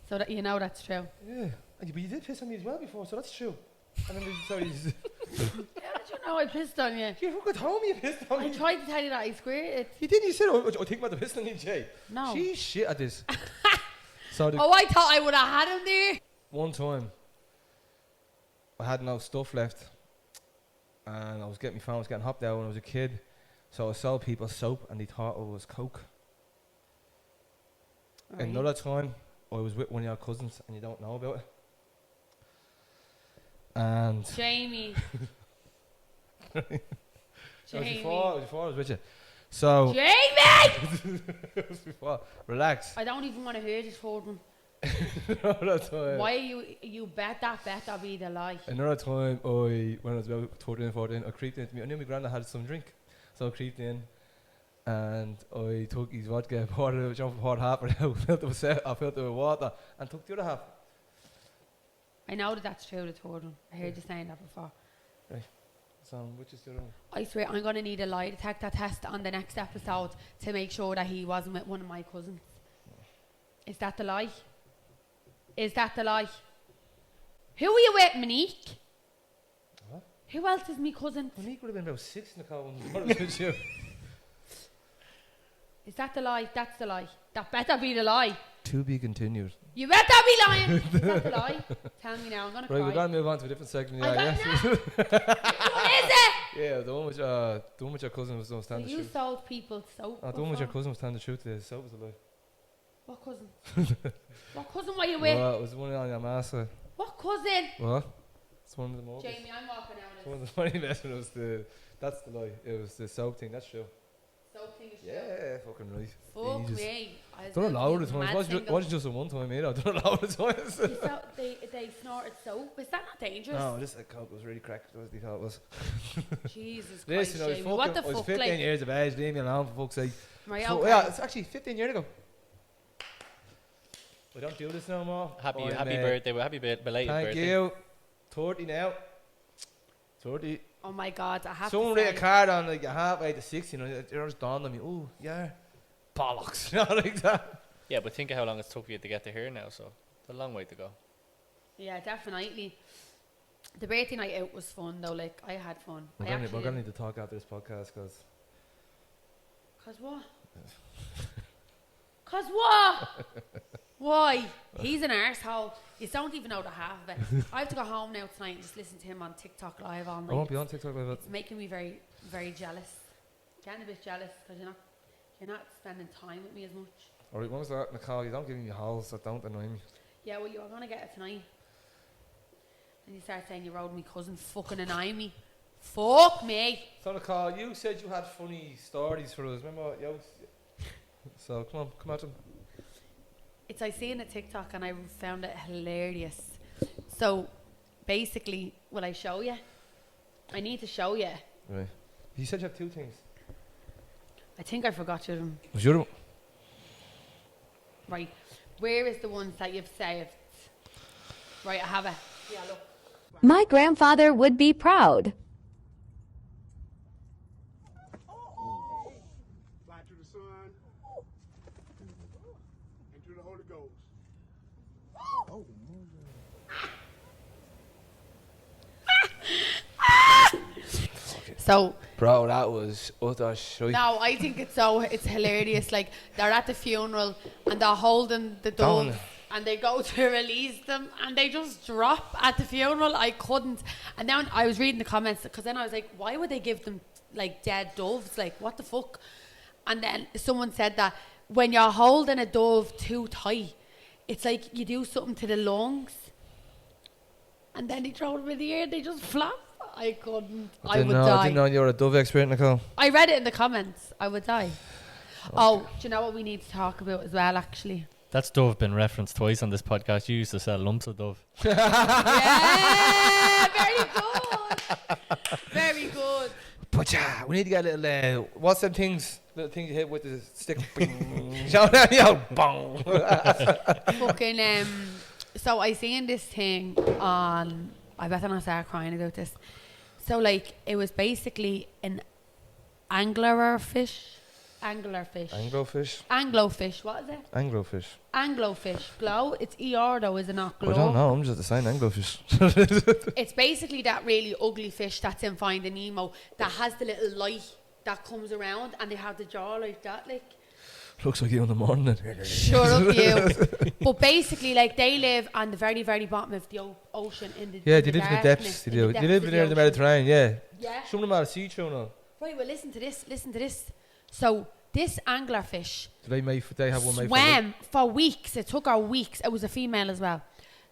So that you know that's true. Yeah. But you did piss on me as well before, so that's true. And then sorry. How did you know I pissed on you? You fucking told me you pissed on I me. tried to tell you that I squirted. You didn't. You said, I think about the piss on you, Jay. No. She's shit at this. So Oh, I thought I would have had him there. one time, I had no stuff left, and I was getting my phone, I was getting hopped out when I was a kid. So I sold people soap, and they thought it was Coke. Right. Another time, I was with one of your cousins, and you don't know about it. And Jamie. it was Jamie. before I was with you. So Jamie! it was before. Relax. I don't even want to hear this whole one. Another time. Why are you bet that be the lie? Another time, when I was about 13, 14, I creeped into me. I knew my granddad had some drink, so I creeped in, and I took his vodka, poured half it out, filled it with water, and took the other half. I know that's true, the third one. I heard you saying that before. So which is the other one? I swear I'm going to need a lie detector test on the next episode to make sure that he wasn't with one of my cousins. Is that the lie? Is that the lie? Who are you with, Monique? What? Who else is my cousin? Monique would have been about 6, Nicole, when I was with you. Is that the lie? That's the lie. That better be the lie. To be continued. You better be lying. Is that the lie? Tell me now. I'm going to Right, cry. we're going to move on to a different segment. I Yeah, got yeah. What is it? Yeah, the one with your cousin was don't So stand the you truth. sold people soap. The one with your before? cousin was telling the truth. The soap was a lie. What cousin? What cousin were you with? Well, it was the one on your master. What cousin? What? It's one of the more. Jamie, I'm walking out It's of one this. of the funny messing was that's the lie. It was the soap thing. That's true. Soap thing is true. Yeah, fucking right. Fuck Jesus. me. I was Done it about loads to of be times. mad Wasn't single. wasn't just a one time either. Done it loads of times. They snorted soap. Is that not dangerous? No, this coke was really cracked. As they thought it was. Jesus Christ, Listen, I was, Jamie. What the I was fuck, 15 like? years of age. Leave me alone, for fuck's sake. Right, So, okay. yeah, it's actually 15 years ago. We don't do this no more. Happy I'm, birthday, happy belated Thank birthday. you. 30 now. 30. Oh my God, I have Someone to wrote a say. card on like halfway to 60, you know, it just dawned on me, oh, yeah, bollocks, you know, like that. Yeah, but think of how long it's took you to get to here now, so it's a long way to go. Yeah, definitely. The birthday night out was fun though. Like I had fun. We're gonna need to talk after this podcast, because Cause what? Cause what? Why? He's an arsehole. You don't even know the half of it. I have to go home now tonight and just listen to him on TikTok live all night. I won't be on TikTok like that. It's making me very, very jealous. Getting a bit jealous because you're not spending time with me as much. Alright, when was that, Nicole? You don't give me holes that don't annoy me. Yeah, well, you're gonna get it tonight. And you start saying you rode me cousin fucking annoy me. Fuck me. So, Nicole, you said you had funny stories for us. Remember what you So, come at them. I seen a TikTok and I found it hilarious. So, basically, will I show you? I need to show you. Right. You said you have 2 things. I think I forgot to. Was your Right. Where is the ones that you've saved? Right, I have it. Yeah, look. My grandfather would be proud. Fly to the sun and to the Holy Ghost. So Bro, that was utter shite. no, I think it's hilarious. Like they're at the funeral and they're holding the dove Down. and they go to release them and they just drop at the funeral. I couldn't. And then I was reading the comments because then I was like, why would they give them like dead doves? Like what the fuck? And then someone said that when you're holding a dove too tight, it's like you do something to the lungs and then they throw them in the air and they just flap. I couldn't. I would I die. didn't know you were a dove expert, Nicole. I read it in the comments. I would die. Oh, do you know what we need to talk about as well, actually? That's dove been referenced twice on this podcast. You used to sell lumps of dove. Yeah, very good. Very good. But yeah, we need to get a little. What's them things? Little things you hit with the stick. Shout out, yo, bong. Fucking so I seen this thing on. I better not start crying about this. So like it was basically an anglerfish. Anglerfish. Anglerfish. What is it? Anglerfish. Anglerfish. Glow. It's ER though, is it not glow? I don't know. I'm just saying anglerfish. It's basically that really ugly fish that's in Finding Nemo that has the little light that comes around and they have the jaw like that, like. Looks like you in the morning. Shut up, you. But basically, like they live on the very, very bottom of the ocean in the Yeah, in they the live in the darkness, depths. in They do. the They depths live of near the ocean. Mediterranean. Yeah. Yeah. Some of them are sea tuna. Right. Well, listen to this. Listen to this. So this anglerfish They have one made for swam for weeks. It took her weeks. It was a female as well.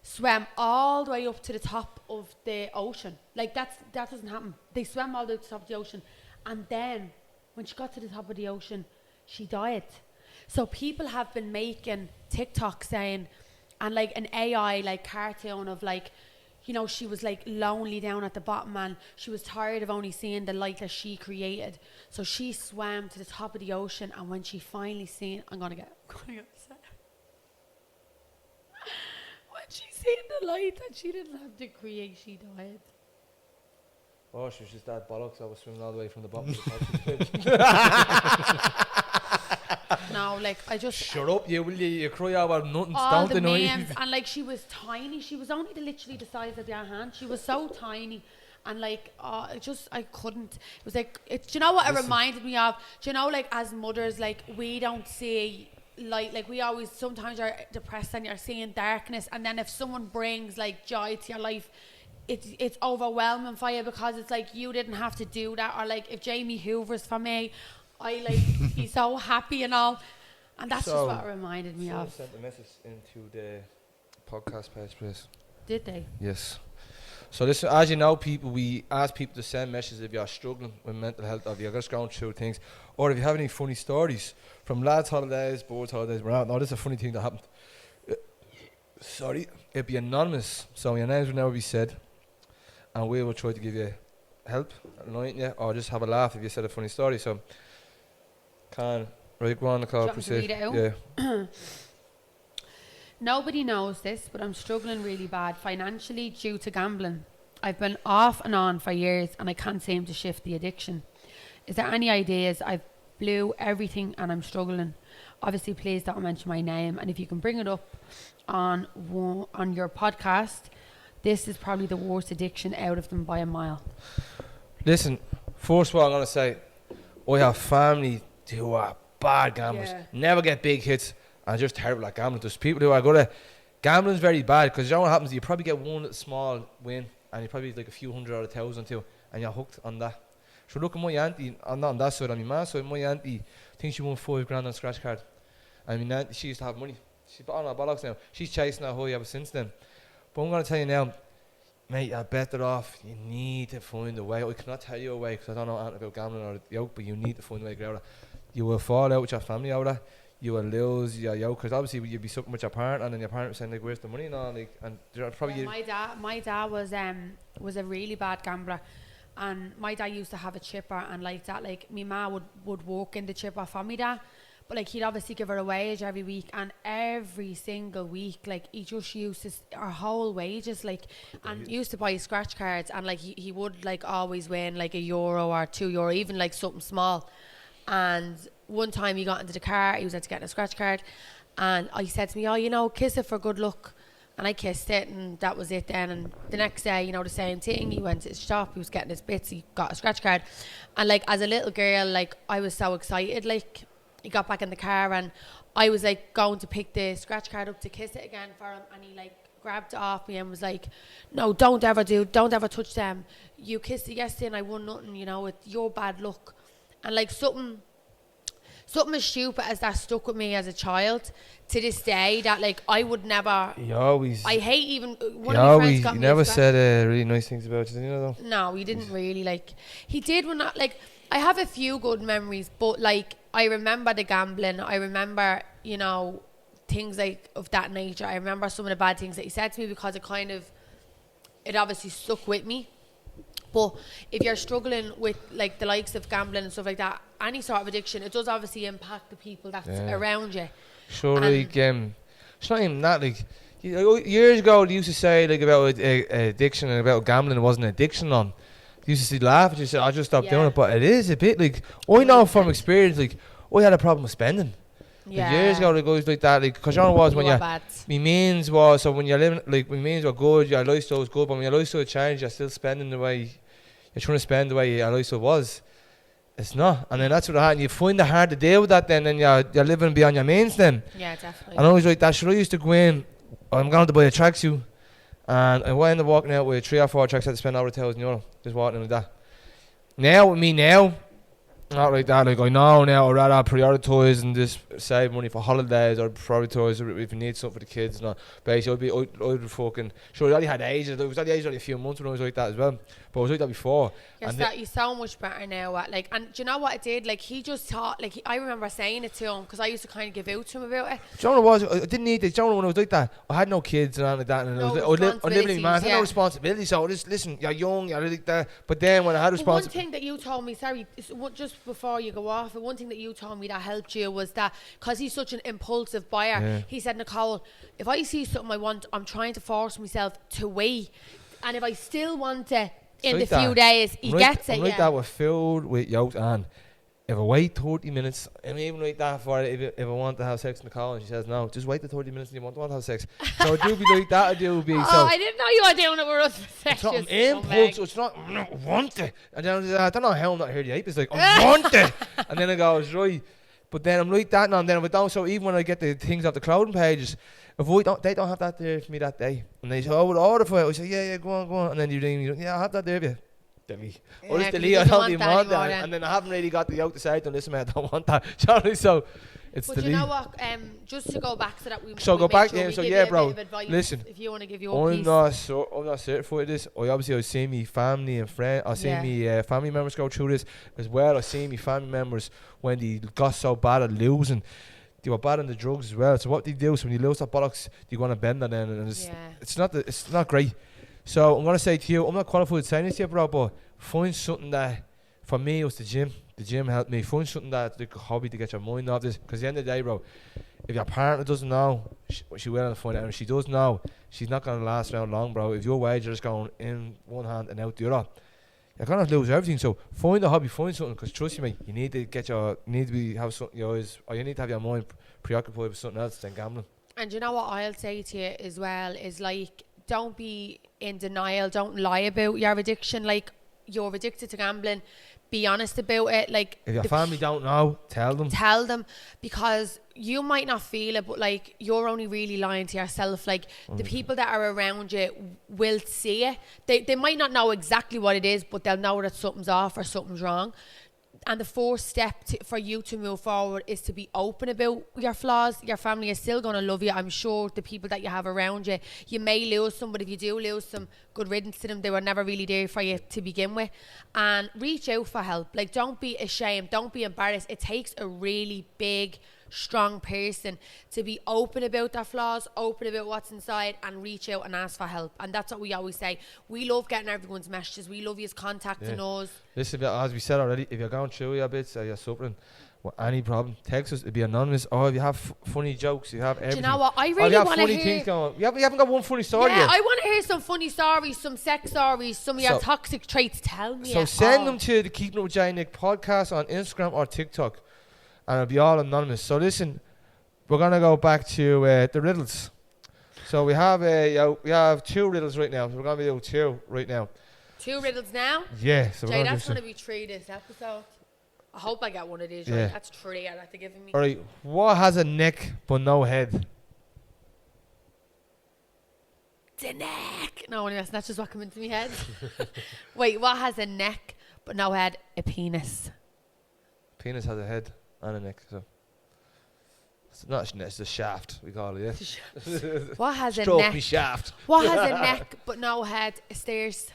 Swam all the way up to the top of the ocean. Like that doesn't happen. They swam all the way to the top of the ocean, and then when she got to the top of the ocean, she died. So people have been making TikTok saying, and like an AI like cartoon of like, you know, she was like lonely down at the bottom and she was tired of only seeing the light that she created. So she swam to the top of the ocean, and when she finally seen, I'm gonna get upset. When she seen the light that she didn't have to create, she died. Oh, she was just that bollocks. I was swimming all the way from the bottom of the top. No, like I just Shut up, you will you? You cry out about nothing. all Don't the annoy names, and like she was tiny. She was only literally the size of your hand. She was so tiny, and like I couldn't. It was like do you know what it reminded me of? Do you know, like as mothers, like we don't see light. Like we always sometimes are depressed and you're seeing darkness, and then if someone brings like joy to your life, it's overwhelming for you because it's like you didn't have to do that. Or like if Jamie Hoover's for me, I like be so happy and all, and that's just what it reminded me Someone of. sent a message into the podcast page, please. Did they? Yes. So listen, as you know, people, we ask people to send messages if you're struggling with mental health, or if you're just going through things, or if you have any funny stories from lads' holidays, boys' holidays. No, this is a funny thing that happened. Sorry, it'd be anonymous, so your names will never be said, and we will try to give you help, enlighten you, or just have a laugh if you said a funny story. So, right, go on, Nicole, Do you want me to read it out? Yeah. Nobody knows this, but I'm struggling really bad financially due to gambling. I've been off and on for years and I can't seem to shift the addiction. Is there any ideas? I've blew everything and I'm struggling. Obviously, please don't mention my name, and if you can bring it up on your podcast, this is probably the worst addiction out of them by a mile. Listen, first of all, I'm going to say, I have family who are bad gamblers, never get big hits, and just terrible at gambling. There's people who are good at gambling is very bad, because you know what happens, you probably get one little small win, and you probably like a few hundred or 1,000 too, and you're hooked on that. So look at my auntie, I'm not on that side, on my mom's side, my auntie, I think she won $5,000 on a scratch card. I mean, she used to have money. She's on her bollocks now. She's chasing her high ever since then. But I'm going to tell you now, mate, you're better off. You need to find a way. I cannot tell you a way because I don't know anything about gambling or the yoke, but you need to find a way to get out of that. You will fall out with your family out of that. You will lose your yoke, because obviously you'll be sucking with your parent, and then your parent will saying like, where's the money and all, like, and probably my dad was a really bad gambler, and my dad used to have a chipper and like that, like my ma would work in the chipper for me dad, But like he'd obviously give her a wage every week, and every single week, like he just used her whole wages, like, and used to buy scratch cards, and like he would like always win like €1 or €2, even like something small. And one time he got into the car, he was out to get a scratch card, and he said to me, "Oh, you know, kiss it for good luck." And I kissed it, and that was it then. And the next day, you know, the same thing. He went to his shop, he was getting his bits, he got a scratch card. And like as a little girl, like I was so excited. Like he got back in the car, and I was like going to pick the scratch card up to kiss it again for him, and he like grabbed it off me and was like, "No, don't ever touch them. You kissed it yesterday and I won nothing, you know, it's your bad luck." And like something as stupid as that stuck with me as a child to this day, that like I would never. I hate even one of my friends got me. You never said really nice things about you, you know. No, he didn't really. Like he did when I have a few good memories, but like I remember the gambling. I remember, you know, things like of that nature. I remember some of the bad things that he said to me, because it obviously stuck with me. But if you're struggling with like the likes of gambling and stuff like that, any sort of addiction, it does obviously impact the people that's around you. Sure, like it's not even that. Like years ago, they used to say like about addiction and about gambling, it wasn't an addiction on. They used to laugh and you say, "I just stopped doing it," but it is a bit like I know from experience. Like I had a problem with spending. Yeah. Like years ago, it goes like that. Like, because you know what was when my means was, so when you're living, like my means were good, your lifestyle was good, but when your lifestyle changed, you're still spending the way you're trying to spend the way your lifestyle was. It's not, and then that's what happened. You find it hard to deal with that. Then you're living beyond your means. Then. Yeah, definitely. And I was like that. Should I used to go in? I'm going to buy a tracksuit, and I ended up walking out with 3 or 4 tracks. I had to spend over €1,000 just walking in like that. Now with me now. Not like that, like I know now I'd rather prioritise and just save money for holidays, or prioritise if you need something for the kids. And basically I'd fucking sure I only had ages. It was only a few months when I was like that as well, but I was like that before. You're so much better now at like, and do you know what it did? Like he just thought, like I remember saying it to him, because I used to kind of give out to him about it. Do you know what it was? I didn't need it. Do you know when I was like that? I had no kids and anything like that, and I was living in my man. I had no responsibility. So just listen, you're young, you're like that. But then when I had responsibility, one thing that you told me, sorry, just before you go off, one thing that you told me that helped you was that because he's such an impulsive buyer, he said, "Nicole, if I see something I want, I'm trying to force myself to wait, and if I still want it in the few days, he gets it." I'm like that with food, with yolks, and if I wait 30 minutes, I'm even like that for it. If I want to have sex with Nicole and she says no, just wait the 30 minutes and you want to have sex. So I do be like that. I do be. Oh, I didn't know you were doing it with us. It's not an impulse. So it's not I want it. And then I don't know how I'm not here to ape. It's like I want it. And then I go right. But then I'm like that now. And then if I don't, so even when I get the things off the clothing pages, if they don't have that there for me that day, and they say, "Oh, we'll order for it," I say, "Yeah, go on." And then you ring me, "Yeah, I have that there for you." Or just delete, I don't even want that. And then I haven't really got the out to say, listen, mate, I don't want that. Sorry, so it's but delete. You know what? Just to go back so that we so we go back sure to him. So yeah, bro, listen. If you want to give your I'm piece. not certified this. I see me family and friends. I see me family members go through this as well. I see me family members when they got so bad at losing. They were bad on the drugs as well. So what they do is when you lose that bollocks, you want to bend on them, and it's not great. So I'm gonna say to you, I'm not qualified to say this to you, bro, but find something that, for me, it was the gym. The gym helped me. Find something that's like a hobby to get your mind off this. Because at the end of the day, bro, if your partner doesn't know, she will find out. And if she does know, she's not gonna last around long, bro. If your wage is going in one hand and out the other, you're gonna lose everything. So find a hobby, find something. Because trust me, you need to have something your eyes, or you need to have your mind preoccupied with something else than gambling. And you know what I'll say to you as well is like, don't be in denial. Don't lie about your addiction. Like, you're addicted to gambling. Be honest about it. Like, if your family don't know, tell them, because you might not feel it, but like you're only really lying to yourself. Like the people that are around you will see it. They might not know exactly what it is, but they'll know that something's off or something's wrong. And the first step for you to move forward is to be open about your flaws. Your family is still going to love you. I'm sure the people that you have around you, you may lose some, but if you do lose some, good riddance to them. They were never really there for you to begin with. And reach out for help. Like, don't be ashamed. Don't be embarrassed. It takes a really big strong person to be open about their flaws, open about what's inside, and reach out and ask for help. And that's what we always say. We love getting everyone's messages. We love you contacting us. Listen, as we said already, if you're going through your bits or you're suffering with any problem, text us. It'll be anonymous. Or if you have funny jokes, you have everything. Do you know what? I Or if really you have want to funny hear. things going on. You haven't got one funny story Yeah, yet. I want to hear some funny stories, some sex stories, some of your So- toxic traits. Tell me. So it send all. them to the Keeping Up with Jay and Nick podcast on Instagram or TikTok, and it'll be all anonymous. So listen, we're gonna go back to the riddles. So we have 2 riddles right now. So we're gonna do 2 right now. 2 riddles now. Yeah. So we're Jay, gonna that's do going to be 3 this episode. I hope I get one of these Yeah. right. That's 3 I'll have to give me. All right. What has a neck but no head? The neck. No, that's just what came into my head. Wait, what has a neck but no head? A penis. Penis has a head and a neck. So it's not. It's a shaft. We call it. Yeah. What has a Stroke neck? me shaft. What has a neck but no head? A stairs.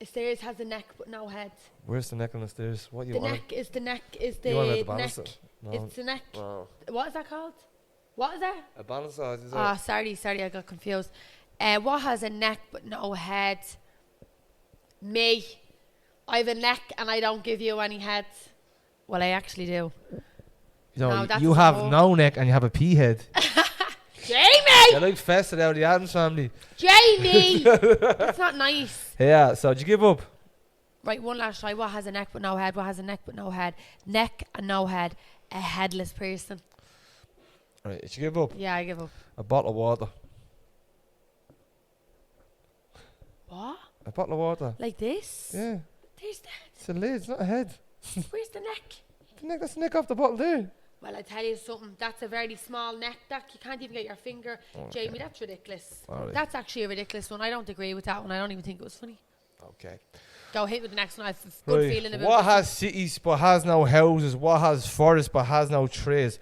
A stairs has a neck but no head. Where's the neck on the stairs? What you The want? neck is the neck is You want the the balance? neck. No. It's the neck. No. What is that called? What is that? A balance size is Oh, sorry, I got confused. What has a neck but no head? Me. I have a neck and I don't give you any head. Well, I actually do. No, that's you a have smoke. no neck and you have a pea head. Jamie! You're like fested out of the Addams family. Jamie! That's not nice. Yeah, so did you give up? Right, one last try. What has a neck but no head? What has a neck but no head? Neck and no head. A headless person. Right, did you give up? Yeah, I give up. A bottle of water. What? A bottle of water. Like this? Yeah. There's the It's a lid, it's not a head. head. Where's the neck? The neck, that's the neck off the bottle there. Well, I tell you something. That's a very small neck. That you can't even get your finger. Okay. Jamie, that's ridiculous. All right. That's actually a ridiculous one. I don't agree with that one. I don't even think it was funny. Okay. Go hit with the next one. I have a good Right. feeling about What this has cities but has no houses? What has forests but has no trees?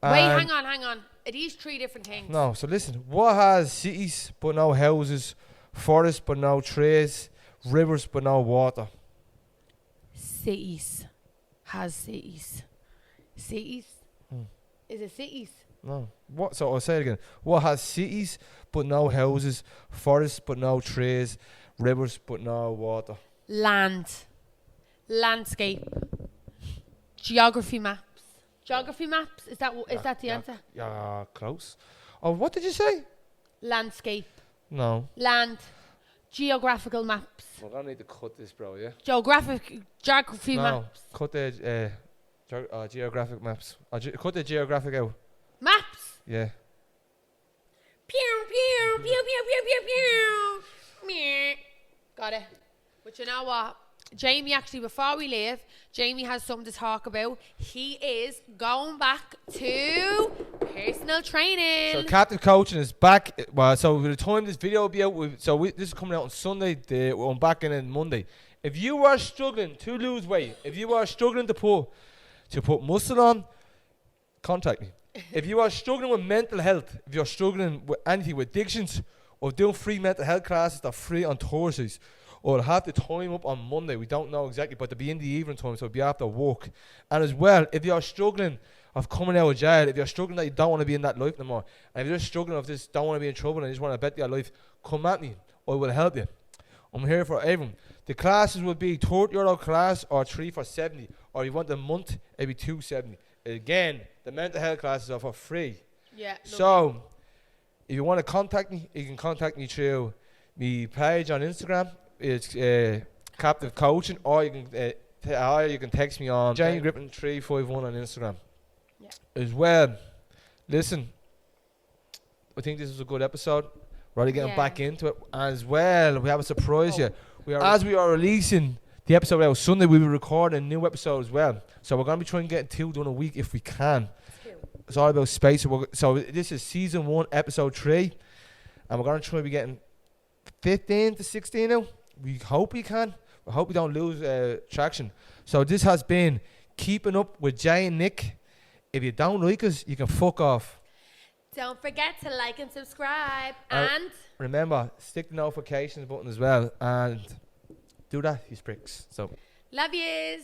one. Wait, And- hang on. Are these 3 different things? No, so listen. What has cities but no houses? Forests but no trees? Rivers but no water? Cities. Has cities. Cities? Is it cities? No. What? So I'll say it again. What has cities but no houses? Forests but no trees? Rivers but no water? Land. Landscape. Geography maps. Geography maps? Is that the answer? Yeah, close. Oh, what did you say? Landscape. No. Land. Geographical maps. We're gonna need to cut this, bro. Yeah. Geography No. maps. Cut the geographic maps. Cut the geographic out. Maps. Yeah. Pew pew pew pew pew pew pew. Meh. Got it. But you know what? Jamie, actually, before we leave, Jamie has something to talk about. He is going back to personal training. So captive coaching is back. Well, so by the time this video will be out, this is coming out on Sunday. I'm back in on Monday. If you are struggling to lose weight, if you are struggling to put muscle on, contact me. If you are struggling with mental health, if you're struggling with anything, with addictions, or doing free mental health classes that are free on Thursdays, or I'll have the time up on Monday. We don't know exactly, but they'll be in the evening time, so it'll be after work. And as well, if you're struggling of coming out of jail, if you're struggling that you don't want to be in that life no more, and if you're struggling of this, don't want to be in trouble and you just want to better your life, come at me. I will help you. I'm here for everyone. The classes will be €30 class or 3 for 70, or you want a month, it'll be 270. Again, the mental health classes are for free. Yeah. So, if you want to contact me, you can contact me through my page on Instagram. It's Captive Coaching, or you can text me on Jane Griffin 351 on Instagram. Yeah. As well, listen, I think this was a good episode. We're already getting back into it. As well, we have a surprise here. As we are releasing the episode out Sunday, we will record a new episode as well. So we're going to be trying to get 2 done a week if we can. It's all about space. So this is season 1, episode 3, and we're going to try to be getting 15 to 16 now. We hope we can. We hope we don't lose traction. So this has been Keeping Up with Jay and Nick. If you don't like us, you can fuck off. Don't forget to like and subscribe. And remember, stick the notifications button as well. And do that, you pricks. So love yous.